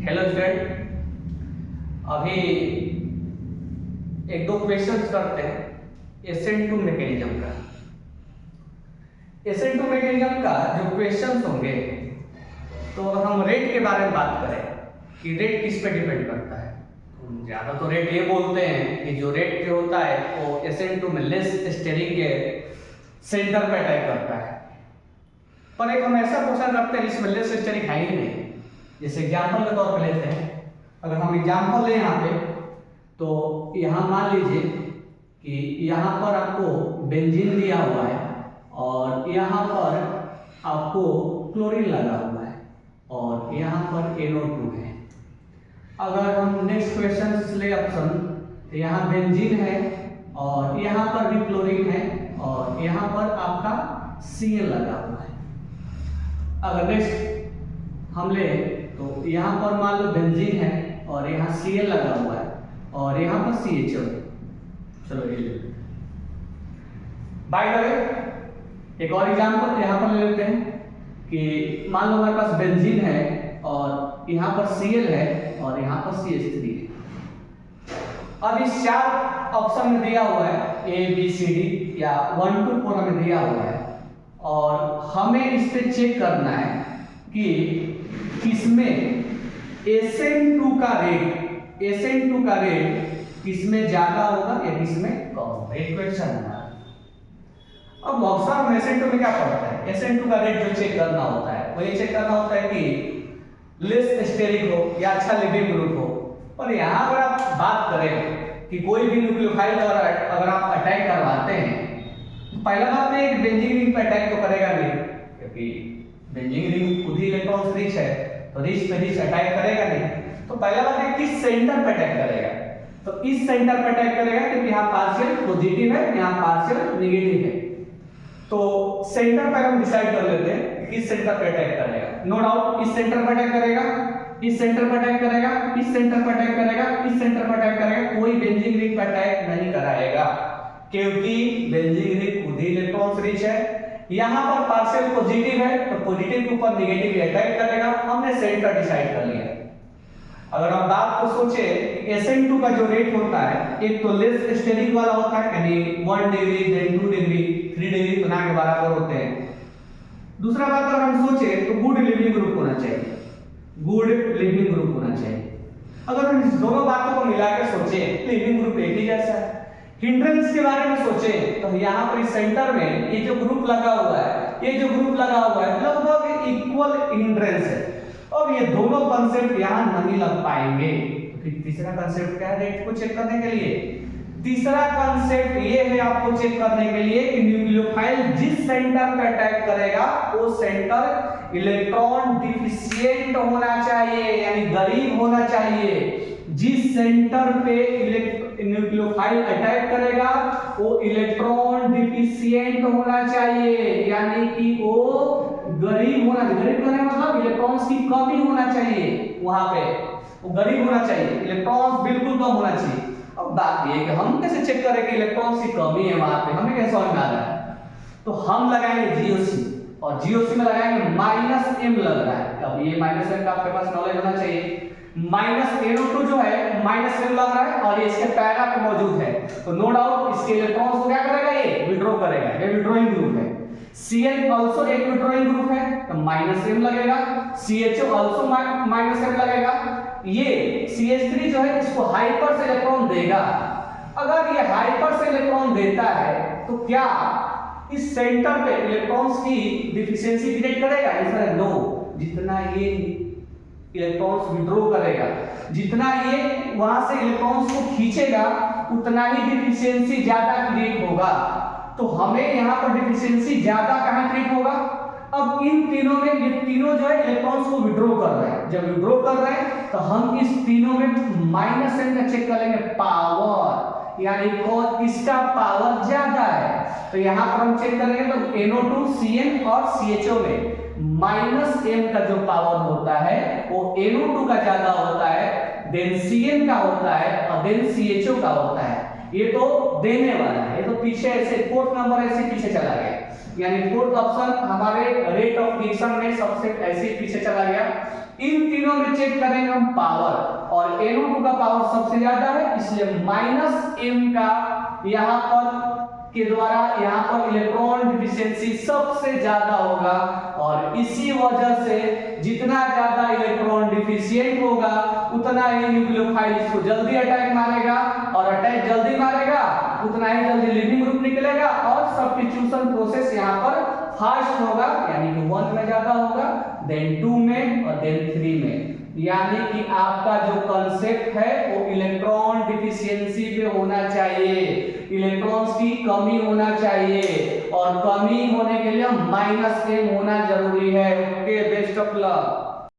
Hello student, अभी एक दो क्वेश्चंस करते हैं SN2 मैकेनिज्म का। SN2 मैकेनिज्म का जो क्वेश्चंस होंगे, तो अगर हम रेट के बारे में बात करें कि रेट किस पे डिपेंड करता है, तो ज़्यादा तो रेट ये बोलते हैं कि जो रेट जो होता है वो SN2 में लेस स्टेरिंग के सेंटर पे अटैक करता है। पर एक हम ऐसा क्वेश्चन रखते हैं जिसमें लेस स्टेरिंग है ही नहीं। जैसे एग्जाम्पल के तौर पर लेते हैं, अगर हम एग्जाम्पल लें यहाँ पे, तो यहाँ मान लीजिए कि यहाँ पर आपको बेंजीन दिया हुआ है और यहाँ पर आपको क्लोरीन लगा हुआ है और यहाँ पर NO2 है। अगर हम नेक्स्ट क्वेश्चन ले ऑप्शन, तो यहाँ बेंजीन है और यहाँ पर भी क्लोरीन है और यहाँ पर आपका Cl लगा हुआ है। अगर नेक्स्ट हम ले, तो यहाँ पर मान लो बेंजीन है और यहाँ Cl लगा हुआ है और यहाँ पर CHO। चलो ये ले बाय द वे एक और एग्जांपल यहाँ पर ले लेते हैं कि मान लो हमारे पास बेंजीन है और यहाँ पर Cl है और यहाँ पर CH3 है। अब इस चार ऑप्शन में दिया हुआ है A B C D या 1 to 4 हमें दिया हुआ है और हमें इस पे चेक करना है कि किसमें SN2 का रेट किसमें ज्यादा होगा या किसमें कम होगा। एक क्वेश्चन है। अब बहुत सारा SN2 में क्या पड़ता है, SN2 का रेट जो चेक करना होता है वो ये चेक करना होता है कि लेस स्टेरिक हो या अच्छा लिविंग ग्रुप हो। और यहाँ अगर आप बात करें कि कोई भी न्यूक्लियोफाइल अगर आप अटैक करवाते हैं, तो पहला बात है कि बेंजीन रिंग पे अटैक तो करेगा नहीं, क्योंकि बेंजीन रिंग खुद ही इलेक्ट्रॉन्स रिच है, तो रिच पे रिच अटैक करेगा नहीं। तो पहला बात है किस सेंटर पे अटैक करेगा, तो इस सेंटर पे अटैक करेगा क्योंकि यहाँ पार्शियल पॉजिटिव है, यहाँ पार्शियल नेगेटिव है। तो सेंटर पर हम डिसाइड कर लेते हैं किस सेंटर पे अटैक करेगा। नो डाउट इस सेंटर पर अटैक करेगा, इस सेंटर पर अटैक करेगा, इस सेंटर पर अटैक करेगा, इस सेंटर पर अटैक करेगा। कोई बेंजीन रिंग पर अटैक नहीं कराएगा क्योंकि बेंजीन रिंग खुद ही इलेक्ट्रॉन्स रिच है। यहाँ पर पार्शियल पॉजिटिव है तो पॉजिटिव के ऊपर नेगेटिव अटैक करेगा। हमने सेंटर डिसाइड कर लिया। अगर हम बात को सोचे SN2 का जो रेट होता है, एक तो लेस स्टेरिक वाला होता है, यानी 1 डिग्री, देन 2 डिग्री, 3 डिग्री तो ना के बराबर होते हैं। दूसरा बात अगर हम सोचे तो गुड लिविंग ग्रुप होना चाहिए, गुड लिविंग ग्रुप होना चाहिए। अगर हम इस दोनों बातों को मिला के सोचे, लिविंग ग्रुप एक ही जैसा है। हिंड्रेंस के बारे में सोचे तो यहाँ पर इस सेंटर में ये जो ग्रुप लगा हुआ है, ये जो ग्रुप लगा हुआ है लगभग इक्वल हिंड्रेंस है। अब ये दोनों कंसेप्ट यहाँ नहीं लग पाएंगे। तो फिर तीसरा कंसेप्ट क्या है रेट को चेक करने के लिए? तीसरा कंसेप्ट ये है आपको चेक करने के लिए कि न्यूक्लियोफाइल जिस सेंटर पे अटैक करेगा वो सेंटर इलेक्ट्रॉन डिफिशिएंट होना चाहिए, यानी गरीब होना चाहिए। जिस सेंटर पे न्यूक्लियोफाइल अटैक करेगा वो इलेक्ट्रॉन डिफिशिएंट होना चाहिए, यानी कि वो गरीब होना चाहिए। गरीब होने मतलब इलेक्ट्रॉन्स की कमी होना चाहिए, वहां पे वो गरीब होना चाहिए, इलेक्ट्रॉन्स बिल्कुल कम होना चाहिए। अब बात ये कि हम कैसे चेक करें कि इलेक्ट्रॉन्स की कमी है वहां पे, हमें कैसे समझ में आ रहा है? तो हम लगाएंगे GOC और GOC में लगाएंगे -m लग रहा है। अब ये -m का आपके पास नॉलेज होना चाहिए। NO2 जो है -m लग रहा है और ये इसके पैरा पे मौजूद है, तो नो डाउट इसके इलेक्ट्रॉन्स को क्या करेगा, ये विड्रॉ करेगा। ये विड्रॉइंग ग्रुप है। Cl आल्सो एक विड्रॉइंग ग्रुप है तो -m लगेगा। CHO आल्सो -m लगेगा। ये CH3 जो है इसको हाइपर से इलेक्ट्रॉन देगा। अगर ये हाइपर से इलेक्ट्रॉन देता है तो क्या इस सेंटर पे इलेक्ट्रॉन्स की डिफिशियंसी क्रिएट करेगा? Answer no. जितना ये इलेक्ट्रॉन्स विड्रॉ करेगा, जितना ये वहां से इलेक्ट्रॉन्स को खींचेगा, उतना ही डिफिशियंसी ज्यादा क्रिएट होगा। तो हमें यहाँ पर डिफिशियंसी ज्यादा कहां क्रिएट होगा? अब इन तीनों में ये तीनों जो है इलेक्ट्रॉन्स को विड्रॉ कर रहे हैं। जब विड्रॉ कर रहे हैं तो हम इस तीनों में -m का चेक करेंगे पावर, यानी किसका पावर ज्यादा है। तो यहाँ पर हम चेक करेंगे तो NO2, Cn और CHO में -m का जो पावर होता है वो NO2 का ज्यादा होता है, देन Cn का होता है और देन CHO का होता है। ये तो देने वाला है, ये तो पीछे ऐसे फोर्थ नंबर ऐसे पीछे चला गया। यानी फोर्थ ऑप्शन हमारे रेट ऑफ रिएक्शन में सबसे ऐसे पीछे चला गया। इन तीनों में चेक करेंगे हम पावर, और NO2 का पावर सबसे ज्यादा है, इसलिए -m का यहाँ पर के द्वारा यहाँ पर इलेक्ट्रॉन डिफिशियंसी सबसे ज्यादा होगा, और इसी वजह से जितना ज्यादा इलेक्ट्रॉन डिफिशिएंट होगा उतना ही न्यूक्लियोफाइल इसको जल्दी अटैक मारेगा, और अटैक जल्दी मारेगा उतना ही जल्दी लिविंग ग्रुप निकलेगा, और सब्स्टिट्यूशन प्रोसेस यहाँ पर फास्ट होगा, यानी कि 1 में ज्यादा होगा, देन 2 में, और देन 3 में। यानी कि आपका जो कंसेप्ट है वो इलेक्ट्रॉन डिफिशियंसी पे होना चाहिए, इलेक्ट्रॉन्स की कमी होना चाहिए, और कमी होने के लिए -m होना जरूरी है। Okay, best of luck.